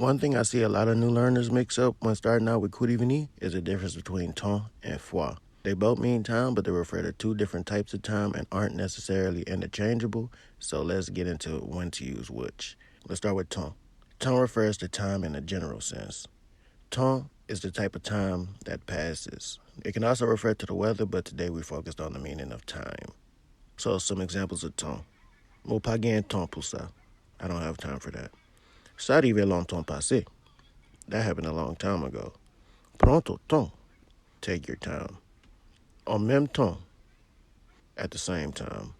One thing I see a lot of new learners mix up when starting out with Kouri-Vini is the difference between temps and fois. They both mean time, but they refer to two different types of time and aren't necessarily interchangeable, so let's get into when to use which. Let's start with temps. Temps refers to time in a general sense. Temps is the type of time that passes. It can also refer to the weather, but today we focused on the meaning of time. So some examples of temps. Mon pas gain temps pour ça. I don't have time for that. Ça arrive longtemps passé. That happened a long time ago. Prends ton temps. Take your time. En même temps. At the same time.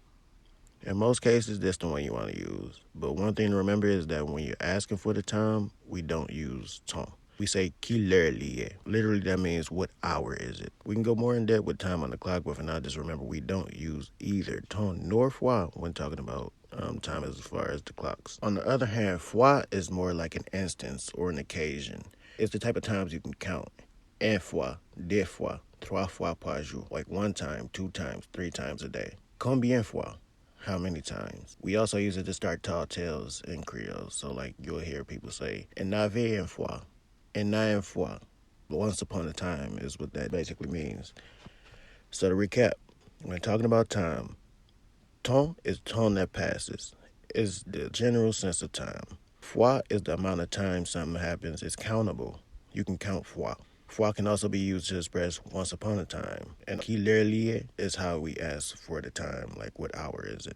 In most cases, that's the one you want to use. But one thing to remember is that when you're asking for the time, we don't use temps. We say quelle heure il est. Literally, that means what hour is it. We can go more in depth with time on the clock, but for now, just remember we don't use either temps nor fois when talking about time as far as the clocks. On the other hand, fois is more like an instance or an occasion. It's the type of times you can count. Un fois, deux fois, trois fois par jour. Like one time, two times, three times a day. Combien fois? How many times? We also use it to start tall tales in Creole. So like you'll hear people say, en avait une fois, en a une fois. Once upon a time is what that basically means. So to recap, when talking about time, temps is time that passes. It's the general sense of time. Fois is the amount of time something happens. It's countable. You can count fois. Fois can also be used to express once upon a time. And qui l'heure is how we ask for the time, like what hour is it.